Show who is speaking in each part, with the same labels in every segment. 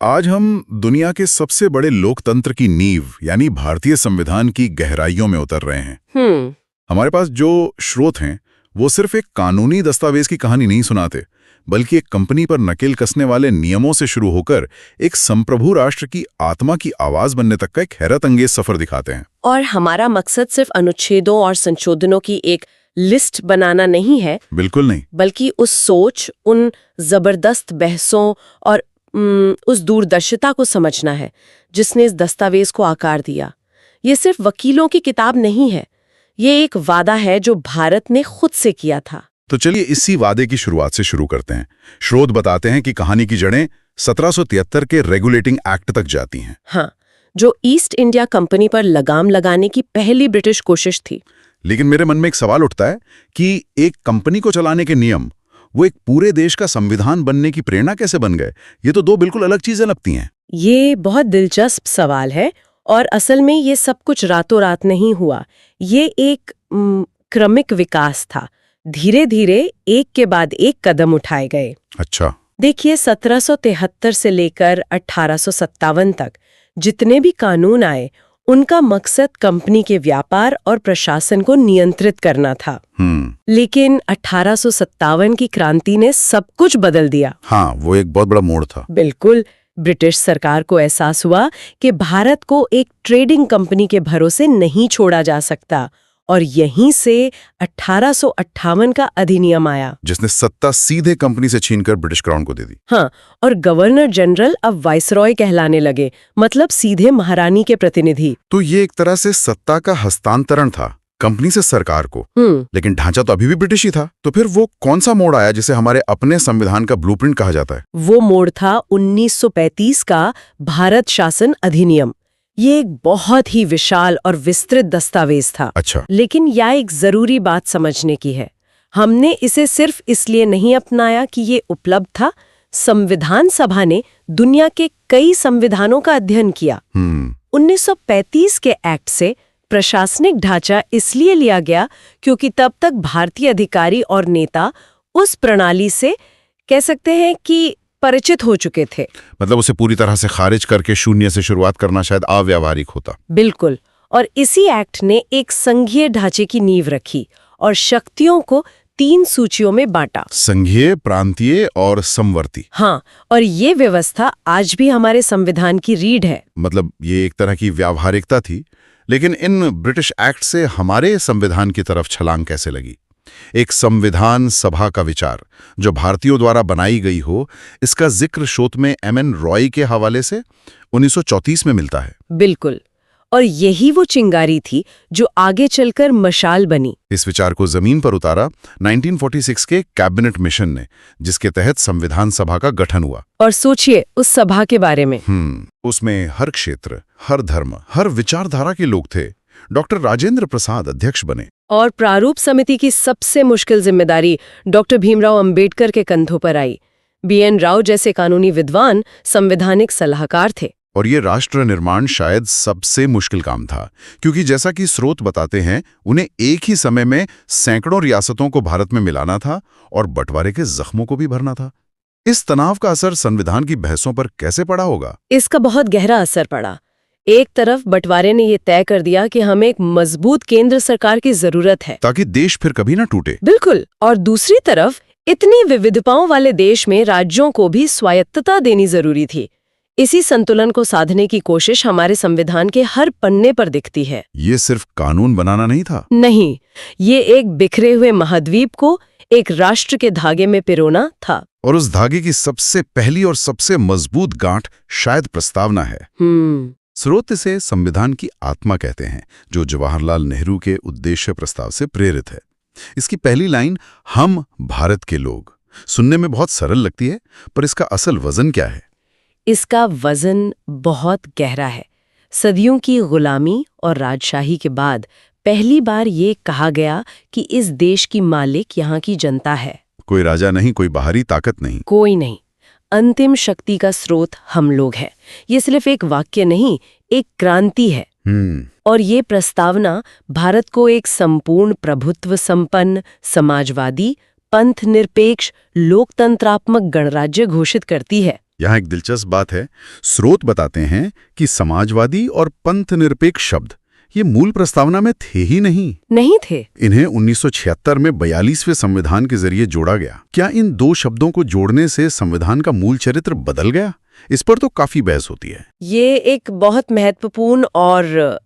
Speaker 1: आज हम दुनिया के सबसे बड़े लोकतंत्र की नींव यानी भारतीय संविधान की गहराइयों में उतर रहे हैं। हमारे पास जो स्रोत हैं वो सिर्फ एक कानूनी दस्तावेज की कहानी नहीं सुनाते, बल्कि एक कंपनी पर नकेल कसने वाले नियमों से शुरू होकर एक संप्रभु राष्ट्र की आत्मा की आवाज बनने तक का एक हैरत अंगेज सफर दिखाते हैं।
Speaker 2: और हमारा मकसद सिर्फ अनुच्छेदों और संशोधनों की एक लिस्ट बनाना नहीं है।
Speaker 1: बिल्कुल नहीं।
Speaker 2: बल्कि उस सोच, उन जबरदस्त बहसों और उस दूरदर्शिता को समझना है जिसने इस दस्तावेज को आकार दिया। ये सिर्फ वकीलों की किताब नहीं है, ये एक वादा है जो भारत ने खुद से किया था।
Speaker 1: तो चलिए इसी वादे की शुरुआत से शुरू करते हैं। स्रोत बताते हैं कि कहानी की जड़ें 1773 के रेगुलेटिंग एक्ट तक जाती हैं।
Speaker 2: हाँ, जो ईस्ट इंडिया कंपनी पर लगाम लगाने की पहली ब्रिटिश कोशिश थी।
Speaker 1: लेकिन मेरे मन में एक सवाल उठता है कि एक कंपनी को चलाने के नियम वो एक पूरे देश का संविधान बनने की प्रेरणा कैसे बन गए? ये तो दो बिल्कुल अलग चीजें लगती हैं।
Speaker 2: ये बहुत दिलचस्प सवाल है और असल में ये सब कुछ रातों रात नहीं हुआ। ये एक क्रमिक विकास था। धीरे धीरे एक के बाद एक कदम उठाए गए।
Speaker 1: अच्छा।
Speaker 2: देखिए, 1773 से लेकर 1857 तक जितने भी कानून आए, उनका मकसद कंपनी के व्यापार और प्रशासन को नियंत्रित करना था। लेकिन 1857 की क्रांति ने सब कुछ बदल दिया।
Speaker 1: हाँ, वो एक बहुत बड़ा मोड़ था।
Speaker 2: बिल्कुल। ब्रिटिश सरकार को एहसास हुआ कि भारत को एक ट्रेडिंग कंपनी के भरोसे नहीं छोड़ा जा सकता, और यहीं से 1858 का अधिनियम आया,
Speaker 1: जिसने सत्ता सीधे कंपनी से छीनकर ब्रिटिश क्राउन को दे दी।
Speaker 2: हाँ, और गवर्नर जनरल अब वाइसरॉय कहलाने लगे, मतलब सीधे महारानी के प्रतिनिधि।
Speaker 1: तो ये एक तरह से सत्ता का हस्तांतरण था कंपनी से सरकार को। लेकिन ढांचा तो अभी भी ब्रिटिश ही था। तो फिर वो कौन सा मोड़ आया जिसे हमारे अपने संविधान का ब्लूप्रिंट कहा जाता है?
Speaker 2: वो मोड़ था 1935 का भारत शासन अधिनियम। ये एक बहुत ही विशाल और विस्तृत दस्तावेज था।
Speaker 1: अच्छा।
Speaker 2: लेकिन यह एक जरूरी बात समझने की है। हमने इसे सिर्फ इसलिए नहीं अपनाया कि ये उपलब्ध था। संविधान सभा ने दुनिया के कई संविधानों का अध्ययन किया। 1935 के एक्ट से प्रशासनिक ढांचा इसलिए लिया गया क्योंकि तब तक भारतीय अधिकारी और नेता उस प्रणाली से कह सकते हैं कि परिचित हो चुके थे।
Speaker 1: मतलब उसे पूरी तरह से खारिज करके शून्य से शुरुआत करना शायद अव्यावहारिक होता।
Speaker 2: बिल्कुल। और इसी एक्ट ने एक संघीय ढांचे की नींव रखी और शक्तियों को 3 सूचियों में बांटा:
Speaker 1: संघीय, प्रांतीय और समवर्ती।
Speaker 2: हाँ, और ये व्यवस्था आज भी हमारे संविधान की रीढ़ है।
Speaker 1: मतलब ये एक तरह की व्यावहारिकता थी। लेकिन इन ब्रिटिश एक्ट से हमारे संविधान की तरफ छलांग कैसे लगी? एक संविधान सभा का विचार जो भारतीयों द्वारा बनाई गई हो, इसका जिक्र स्रोत में M.N. रॉय के हवाले से 1934 में मिलता है।
Speaker 2: बिल्कुल। और यही वो चिंगारी थी जो आगे चलकर मशाल बनी।
Speaker 1: इस विचार को जमीन पर उतारा 1946 के कैबिनेट मिशन ने, जिसके तहत संविधान सभा का गठन हुआ।
Speaker 2: और सोचिए उस सभा के बारे में।
Speaker 1: उसमें हर क्षेत्र, हर धर्म, हर विचारधारा के लोग थे। डॉक्टर राजेंद्र प्रसाद अध्यक्ष बने।
Speaker 2: और प्रारूप समिति की सबसे मुश्किल जिम्मेदारी डॉक्टर भीमराव अंबेडकर के कंधों पर आई। B.N. राव जैसे कानूनी विद्वान संवैधानिक सलाहकार थे।
Speaker 1: और ये राष्ट्र निर्माण शायद सबसे मुश्किल काम था, क्योंकि जैसा कि स्रोत बताते हैं, उन्हें एक ही समय में सैकड़ों रियासतों को भारत में मिलाना था और बंटवारे के जख्मों को भी भरना था। इस तनाव का असर संविधान की बहसों पर कैसे पड़ा होगा?
Speaker 2: इसका बहुत गहरा असर पड़ा। एक तरफ बंटवारे ने ये तय कर दिया कि हमें एक मजबूत केंद्र सरकार की जरूरत है
Speaker 1: ताकि देश फिर कभी ना टूटे।
Speaker 2: बिल्कुल। और दूसरी तरफ इतनी विविधताओं वाले देश में राज्यों को भी स्वायत्तता देनी जरूरी थी। इसी संतुलन को साधने की कोशिश हमारे संविधान के हर पन्ने पर दिखती है।
Speaker 1: ये सिर्फ कानून बनाना नहीं था।
Speaker 2: नहीं, ये एक बिखरे हुए महाद्वीप को एक राष्ट्र के धागे में पिरोना था।
Speaker 1: और उस धागे की सबसे पहली और सबसे मजबूत गांठ शायद प्रस्तावना है। स्रोत इसे संविधान की आत्मा कहते हैं, जो जवाहरलाल नेहरू के उद्देश्य प्रस्ताव से प्रेरित है। इसकी पहली लाइन, हम भारत के लोग, सुनने में बहुत सरल लगती है, पर इसका असल वजन क्या है?
Speaker 2: इसका वजन बहुत गहरा है। सदियों की गुलामी और राजशाही के बाद पहली बार ये कहा गया कि इस देश की मालिक यहाँ की जनता है।
Speaker 1: कोई राजा नहीं, कोई बाहरी ताकत नहीं,
Speaker 2: कोई नहीं। अंतिम शक्ति का स्रोत हम लोग हैं। ये सिर्फ एक वाक्य नहीं, एक क्रांति है। और ये प्रस्तावना भारत को एक संपूर्ण प्रभुत्व संपन्न, समाजवादी, पंथ निरपेक्ष, लोकतंत्रात्मक गणराज्य घोषित करती है।
Speaker 1: यहाँ एक दिलचस्प बात है, स्रोत बताते हैं कि समाजवादी और पंथ निरपेक्ष शब्द ये मूल प्रस्तावना में थे ही नहीं
Speaker 2: थे।
Speaker 1: इन्हें 1976 में 42वें संविधान के जरिए जोड़ा गया। क्या इन दो शब्दों को जोड़ने से संविधान का मूल चरित्र बदल गया? इस पर तो काफी बहस होती है।
Speaker 2: ये एक बहुत महत्वपूर्ण और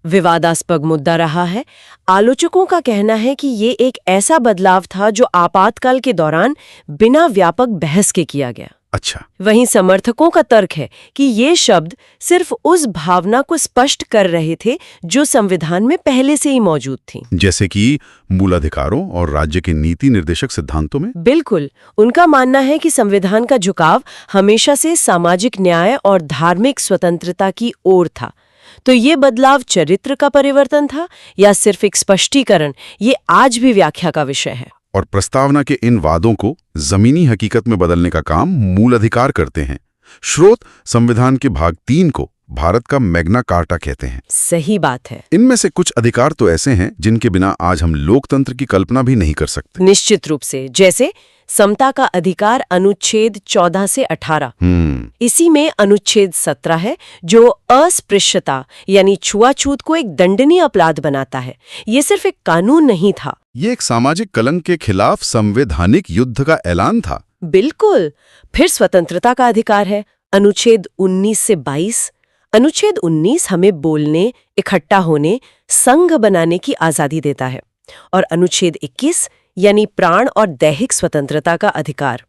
Speaker 2: विवादास्पद मुद्दा रहा है। आलोचकों का कहना है कि ये एक ऐसा बदलाव था जो आपातकाल के दौरान बिना व्यापक बहस के किया गया।
Speaker 1: अच्छा।
Speaker 2: वहीं समर्थकों का तर्क है कि ये शब्द सिर्फ उस भावना को स्पष्ट कर रहे थे जो संविधान में पहले से ही मौजूद थी,
Speaker 1: जैसे कि मूल अधिकारों और राज्य के नीति निर्देशक सिद्धांतों में।
Speaker 2: बिल्कुल। उनका मानना है कि संविधान का झुकाव हमेशा से सामाजिक न्याय और धार्मिक स्वतंत्रता की ओर था। तो ये बदलाव चरित्र का परिवर्तन था या सिर्फ एक स्पष्टीकरण, ये आज भी व्याख्या का विषय है।
Speaker 1: और प्रस्तावना के इन वादों को जमीनी हकीकत में बदलने का काम मूल अधिकार करते हैं। स्रोत संविधान के भाग 3 को भारत का मैग्ना कार्टा कहते हैं।
Speaker 2: सही बात है।
Speaker 1: इनमें से कुछ अधिकार तो ऐसे हैं जिनके बिना आज हम लोकतंत्र की कल्पना भी नहीं कर सकते।
Speaker 2: निश्चित रूप से, जैसे समता का अधिकार अनुच्छेद 14 से 18। इसी में अनुच्छेद 17 है जो अस्पृश्यता यानी छुआछूत को एक दंडनीय अपराध बनाता है। ये सिर्फ एक कानून नहीं था,
Speaker 1: ये एक सामाजिक कलंक के खिलाफ संवैधानिक युद्ध का ऐलान था।
Speaker 2: बिल्कुल। फिर स्वतंत्रता का अधिकार है, अनुच्छेद 19 से 22। अनुच्छेद 19 हमें बोलने, इकट्ठा होने, संघ बनाने की आजादी देता है। और अनुच्छेद 21 यानी प्राण और दैहिक स्वतंत्रता का अधिकार।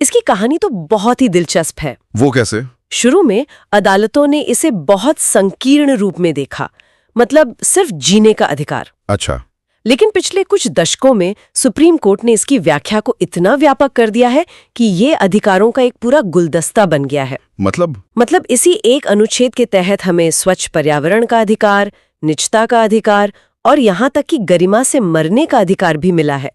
Speaker 2: इसकी कहानी तो बहुत ही दिलचस्प है।
Speaker 1: वो कैसे?
Speaker 2: शुरू में अदालतों ने इसे बहुत संकीर्ण रूप में देखा, मतलब सिर्फ जीने का अधिकार।
Speaker 1: अच्छा।
Speaker 2: लेकिन पिछले कुछ दशकों में सुप्रीम कोर्ट ने इसकी व्याख्या को इतना व्यापक कर दिया है कि ये अधिकारों का एक पूरा गुलदस्ता बन गया है। मतलब इसी एक अनुच्छेद के तहत हमें स्वच्छ पर्यावरण का अधिकार, निजता का अधिकार और यहाँ तक कि गरिमा से मरने का अधिकार भी मिला है।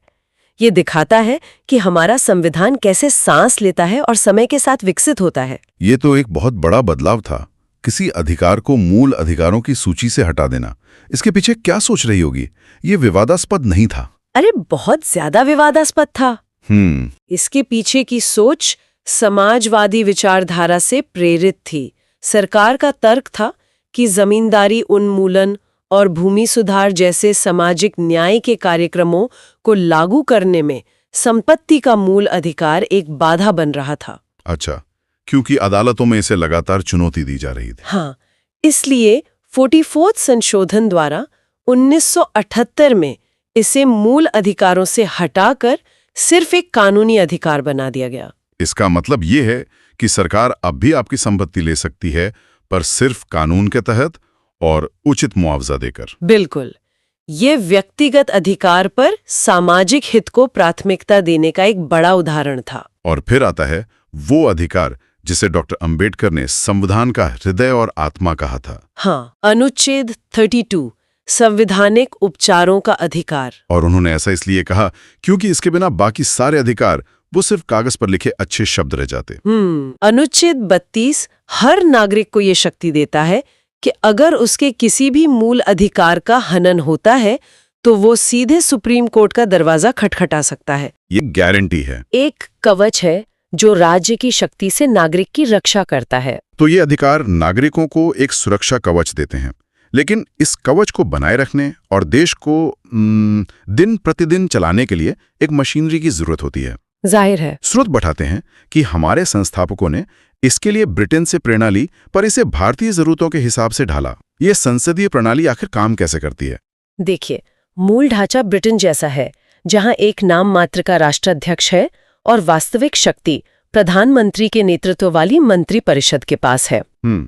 Speaker 2: ये दिखाता है कि हमारा संविधान कैसे सांस लेता है और समय के साथ विकसित होता है।
Speaker 1: ये तो एक बहुत बड़ा बदलाव था, किसी अधिकार को मूल अधिकारों की सूची से हटा देना। इसके पीछे क्या सोच रही होगी? ये विवादास्पद नहीं था।
Speaker 2: अरे बहुत ज्यादा विवादास्पद था। इसके पीछे की सोच समाजवादी विचारधारा से प्रेरित थी। सरकार का तर्क था कि जमींदारी उन्मूलन और भूमि सुधार जैसे सामाजिक न्याय के कार्यक्रमों को लागू करने में संपत्ति का मूल अधिकार एक बाधा बन रहा था।
Speaker 1: अच्छा, क्योंकि अदालतों में इसे लगातार चुनौती दी जा रही थी।
Speaker 2: हाँ, इसलिए 44वां संशोधन द्वारा 1978 में इसे मूल अधिकारों से हटाकर सिर्फ एक कानूनी अधिकार बना दिया गया।
Speaker 1: इसका मतलब ये है कि सरकार अब भी आपकी संपत्ति ले सकती है, पर सिर्फ कानून के तहत और उचित मुआवजा देकर।
Speaker 2: बिल्कुल। ये व्यक्तिगत अधिकार पर सामाजिक हित को प्राथमिकता देने का एक बड़ा उदाहरण था।
Speaker 1: और फिर आता है वो अधिकार जिसे डॉक्टर अंबेडकर ने संविधान का हृदय और आत्मा कहा था।
Speaker 2: हाँ, अनुच्छेद 32 संवैधानिक उपचारों का अधिकार।
Speaker 1: और उन्होंने ऐसा इसलिए कहा क्योंकि इसके बिना बाकी सारे अधिकार वो सिर्फ कागज पर लिखे अच्छे शब्द रह जाते।
Speaker 2: अनुच्छेद 32 हर नागरिक को ये शक्ति देता है कि अगर उसके किसी भी मूल अधिकार का हनन होता है तो वो सीधे सुप्रीम कोर्ट का दरवाजा खटखटा सकता है।
Speaker 1: ये गारंटी है,
Speaker 2: एक कवच है जो राज्य की शक्ति से नागरिक की रक्षा करता है।
Speaker 1: तो ये अधिकार नागरिकों को एक सुरक्षा कवच देते हैं, लेकिन इस कवच को बनाए रखने और देश को दिन प्रतिदिन चलाने के लिए एक मशीनरी की जरूरत होती है।
Speaker 2: जाहिर है।
Speaker 1: स्रोत बताते हैं कि हमारे संस्थापकों ने इसके लिए ब्रिटेन से प्रेरणा ली, पर इसे भारतीय जरूरतों के हिसाब से ढाला। ये संसदीय प्रणाली आखिर काम कैसे करती है?
Speaker 2: देखिए, मूल ढांचा ब्रिटेन जैसा है, जहां एक नाम मात्र का राष्ट्राध्यक्ष है और वास्तविक शक्ति प्रधानमंत्री के नेतृत्व वाली मंत्री परिषद के पास है।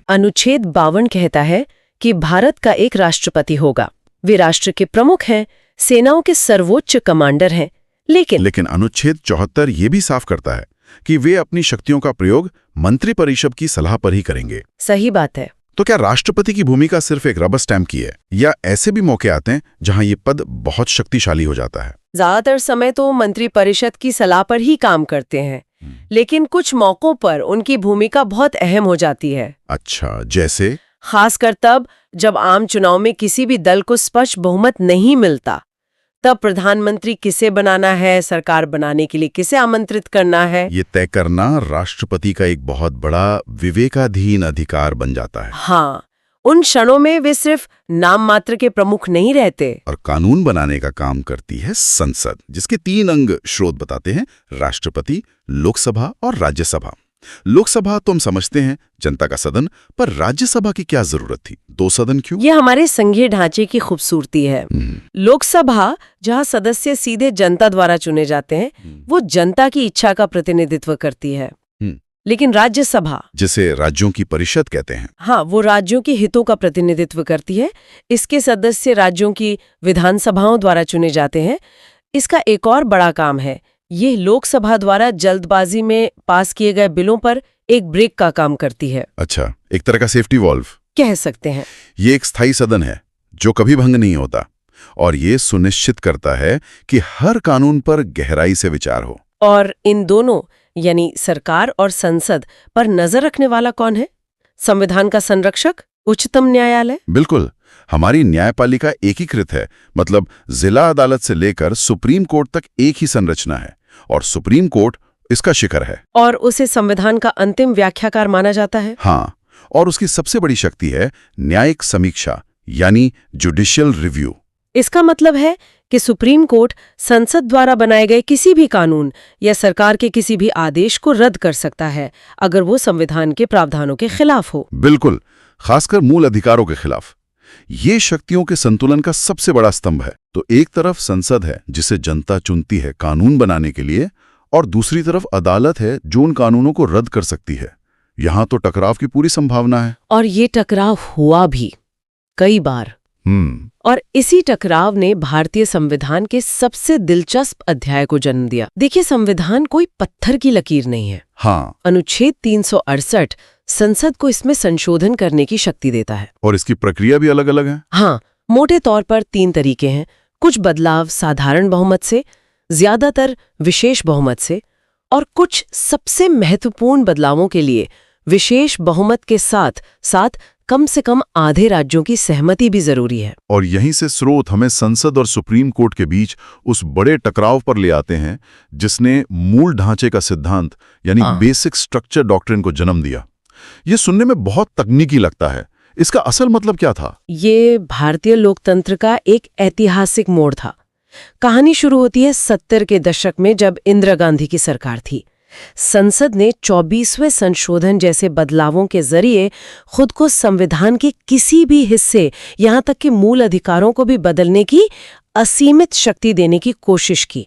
Speaker 2: अनुच्छेद 52 कहता है कि भारत का एक राष्ट्रपति होगा। वे राष्ट्र के प्रमुख हैं, सेनाओं के सर्वोच्च कमांडर हैं। लेकिन
Speaker 1: अनुच्छेद 74 ये भी साफ करता है कि वे अपनी शक्तियों का प्रयोग मंत्री परिषद की सलाह पर ही करेंगे।
Speaker 2: सही बात है।
Speaker 1: तो क्या राष्ट्रपति की भूमिका सिर्फ एक रबर स्टैम्प की है, या ऐसे भी मौके आते हैं जहां ये पद बहुत शक्तिशाली हो जाता है?
Speaker 2: ज्यादातर समय तो मंत्री परिषद की सलाह पर ही काम करते हैं, लेकिन कुछ मौकों पर उनकी भूमिका बहुत अहम हो जाती है।
Speaker 1: अच्छा, जैसे?
Speaker 2: खासकर तब जब आम चुनाव में किसी भी दल को स्पष्ट बहुमत नहीं मिलता, तब प्रधानमंत्री किसे बनाना है, सरकार बनाने के लिए किसे आमंत्रित करना है,
Speaker 1: ये तय करना राष्ट्रपति का एक बहुत बड़ा विवेकाधीन अधिकार बन जाता है।
Speaker 2: हाँ, उन क्षणों में वे सिर्फ नाम मात्र के प्रमुख नहीं रहते।
Speaker 1: और कानून बनाने का काम करती है संसद, जिसके 3 अंग स्रोत बताते हैं: राष्ट्रपति, लोकसभा और राज्यसभा। लोकसभा तो हम समझते हैं जनता का सदन, पर राज्यसभा की क्या जरूरत थी? 2 सदन क्यों?
Speaker 2: ये हमारे संघीय ढांचे की खूबसूरती है। लोकसभा, जहां सदस्य सीधे जनता द्वारा चुने जाते हैं, वो जनता की इच्छा का प्रतिनिधित्व करती है। लेकिन राज्यसभा,
Speaker 1: जिसे राज्यों की परिषद कहते हैं,
Speaker 2: हाँ, वो राज्यों के हितों का प्रतिनिधित्व करती है। इसके सदस्य राज्यों की विधानसभाओं द्वारा चुने जाते हैं। इसका एक और बड़ा काम है, ये लोकसभा द्वारा जल्दबाजी में पास किए गए बिलों पर एक ब्रेक का काम करती है।
Speaker 1: अच्छा, एक तरह का सेफ्टी वॉल्व
Speaker 2: कह सकते हैं।
Speaker 1: ये एक स्थायी सदन है जो कभी भंग नहीं होता, और ये सुनिश्चित करता है कि हर कानून पर गहराई से विचार हो।
Speaker 2: और इन दोनों, यानी सरकार और संसद, पर नजर रखने वाला कौन है? संविधान का संरक्षक, उच्चतम न्यायालय।
Speaker 1: बिल्कुल, हमारी न्यायपालिका एकीकृत है, मतलब जिला अदालत से लेकर सुप्रीम कोर्ट तक एक ही संरचना है, और सुप्रीम कोर्ट इसका शिखर है।
Speaker 2: और उसे संविधान का अंतिम व्याख्याकार माना जाता है।
Speaker 1: हाँ, और उसकी सबसे बड़ी शक्ति है न्यायिक समीक्षा, यानी जुडिशियल रिव्यू।
Speaker 2: इसका मतलब है कि सुप्रीम कोर्ट संसद द्वारा बनाए गए किसी भी कानून या सरकार के किसी भी आदेश को रद्द कर सकता है, अगर वो संविधान के प्रावधानों के खिलाफ हो।
Speaker 1: बिल्कुल, खासकर मूल अधिकारों के खिलाफ। ये शक्तियों के संतुलन का सबसे बड़ा स्तंभ है। तो एक तरफ संसद है, जिसे जनता चुनती है कानून बनाने के लिए, और दूसरी तरफ अदालत है जो उन कानूनों को रद्द कर सकती है। यहाँ तो टकराव की पूरी संभावना है।
Speaker 2: और ये टकराव हुआ भी कई बार। और इसी टकराव ने भारतीय संविधान के सबसे दिलचस्प अध्याय को जन्म दिया। देखिए, संविधान कोई पत्थर की लकीर नहीं है।
Speaker 1: हाँ,
Speaker 2: अनुच्छेद 368 संसद को इसमें संशोधन करने की शक्ति देता है।
Speaker 1: और इसकी प्रक्रिया भी अलग अलग है।
Speaker 2: हाँ, मोटे तौर पर 3 तरीके हैं। कुछ बदलाव साधारण बहुमत से, ज्यादातर विशेष बहुमत से, और कुछ सबसे महत्वपूर्ण बदलावों के लिए विशेष बहुमत के साथ साथ कम से कम आधे राज्यों की सहमति भी जरूरी है।
Speaker 1: और यहीं से स्रोत हमें संसद और सुप्रीम कोर्ट के बीच उस बड़े टकराव पर ले आते हैं जिसने मूल ढांचे का सिद्धांत, यानी बेसिक स्ट्रक्चर डॉक्ट्रिन को जन्म दिया। ये सुनने में बहुत तकनीकी लगता है, इसका असल मतलब क्या था? ये
Speaker 2: भारतीय लोकतंत्र का एक ऐतिहासिक मोड़ था। कहानी शुरू होती है 70 के दशक में, जब इंदिरा गांधी की सरकार थी। संसद ने 24वें संशोधन जैसे बदलावों के जरिए खुद को संविधान के किसी भी हिस्से, यहां तक कि मूल अधिकारों को भी बदलने की असीमित शक्ति देने की कोशिश की।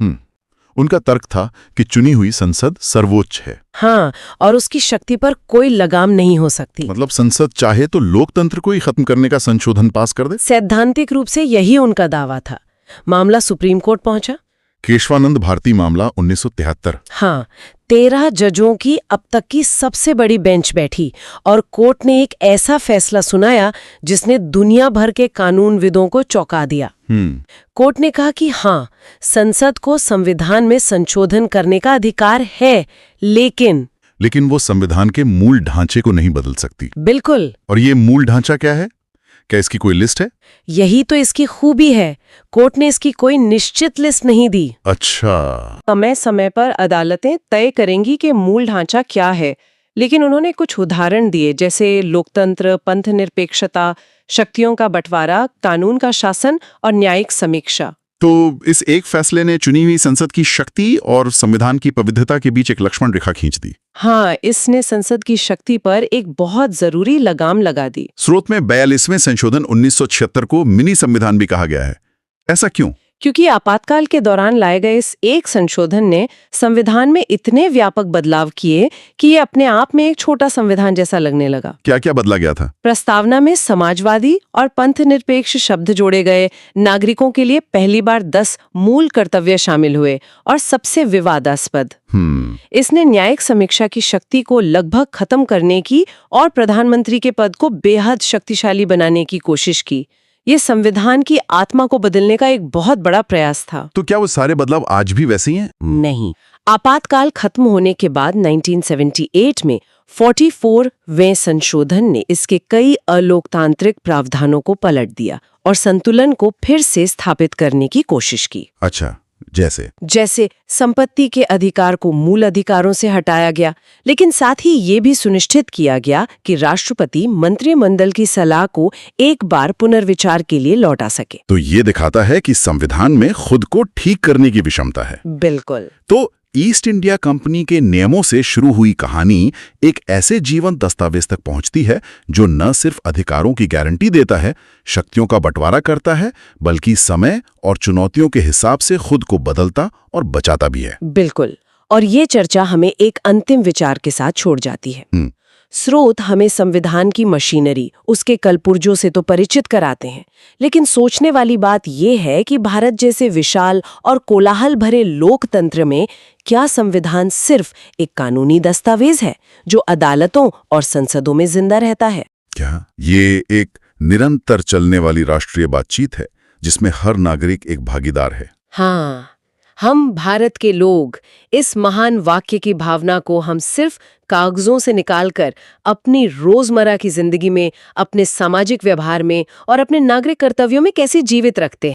Speaker 1: उनका तर्क था कि चुनी हुई संसद सर्वोच्च है।
Speaker 2: हाँ, और उसकी शक्ति पर कोई लगाम नहीं हो सकती।
Speaker 1: मतलब संसद चाहे तो लोकतंत्र को ही खत्म करने का संशोधन पास कर दे।
Speaker 2: सैद्धांतिक रूप से यही उनका दावा था। मामला सुप्रीम कोर्ट पहुंचा।
Speaker 1: केशवानंद भारती मामला 1973।
Speaker 2: हाँ, 13 जजों की अब तक की सबसे बड़ी बेंच बैठी और कोर्ट ने एक ऐसा फैसला सुनाया जिसने दुनिया भर के कानूनविदों को चौंका दिया। कोर्ट ने कहा कि हाँ, संसद को संविधान में संशोधन करने का अधिकार है, लेकिन वो संविधान के मूल ढांचे को नहीं बदल सकती। बिल्कुल। और ये मूल ढांचा क्या है? क्या इसकी कोई लिस्ट है? यही तो इसकी खूबी है, कोर्ट ने इसकी कोई निश्चित लिस्ट नहीं दी। अच्छा। समय समय पर अदालतें तय करेंगी कि मूल ढांचा क्या है, लेकिन उन्होंने कुछ उदाहरण दिए, जैसे लोकतंत्र, पंथनिरपेक्षता, शक्तियों का बंटवारा, कानून का शासन और न्यायिक समीक्षा। तो इस एक फैसले ने चुनी हुई संसद की शक्ति और संविधान की पवित्रता के बीच एक लक्ष्मण रेखा खींच दी। हाँ, इसने संसद की शक्ति पर एक बहुत जरूरी लगाम लगा दी। स्रोत में 42वें संशोधन 1976 को मिनी संविधान भी कहा गया है। ऐसा क्यों? क्योंकि आपातकाल के दौरान लाए गए इस एक संशोधन ने संविधान में इतने व्यापक बदलाव किए कि ये अपने आप में एक छोटा संविधान जैसा लगने लगा। क्या क्या बदला गया था? प्रस्तावना में समाजवादी और पंथनिरपेक्ष शब्द जोड़े गए, नागरिकों के लिए पहली बार 10 मूल कर्तव्य शामिल हुए, और सबसे विवादास्पद, इसने न्यायिक समीक्षा की शक्ति को लगभग खत्म करने की और प्रधानमंत्री के पद को बेहद शक्तिशाली बनाने की कोशिश की। ये संविधान की आत्मा को बदलने का एक बहुत बड़ा प्रयास था। तो क्या वो सारे बदलाव आज भी वैसे ही हैं? नहीं। आपातकाल खत्म होने के बाद 1978 में 44वें संशोधन ने इसके कई अलोकतांत्रिक प्रावधानों को पलट दिया और संतुलन को फिर से स्थापित करने की कोशिश की।
Speaker 1: अच्छा, जैसे
Speaker 2: संपत्ति के अधिकार को मूल अधिकारों से हटाया गया, लेकिन साथ ही ये भी सुनिश्चित किया गया कि राष्ट्रपति मंत्रिमंडल की सलाह को एक बार पुनर्विचार के लिए लौटा सके।
Speaker 1: तो ये दिखाता है कि संविधान में खुद को ठीक करने की विषमता है।
Speaker 2: बिल्कुल।
Speaker 1: तो ईस्ट इंडिया कंपनी के नियमों से शुरू हुई कहानी एक ऐसे जीवंत दस्तावेज तक पहुंचती है जो न सिर्फ अधिकारों की गारंटी देता है, शक्तियों का बंटवारा करता है, बल्कि समय और चुनौतियों के हिसाब से खुद को बदलता और बचाता भी है।
Speaker 2: बिल्कुल। और ये चर्चा हमें एक अंतिम विचार के साथ छोड़ जाती है। स्रोत हमें संविधान की मशीनरी, उसके कलपुर्जों से तो परिचित कराते हैं, लेकिन सोचने वाली बात यह है कि भारत जैसे विशाल और कोलाहल भरे लोकतंत्र में क्या संविधान सिर्फ एक कानूनी दस्तावेज है जो अदालतों और संसदों में जिंदा रहता है?
Speaker 1: क्या ये एक निरंतर चलने वाली राष्ट्रीय बातचीत है जिसमें हर नागरिक एक भागीदार है?
Speaker 2: हाँ, हम भारत के लोग इस महान वाक्य की भावना को हम सिर्फ कागजों से निकालकर अपनी रोजमर्रा की जिंदगी में, अपने सामाजिक व्यवहार में और अपने नागरिक कर्तव्यों में कैसे जीवित रखते हैं।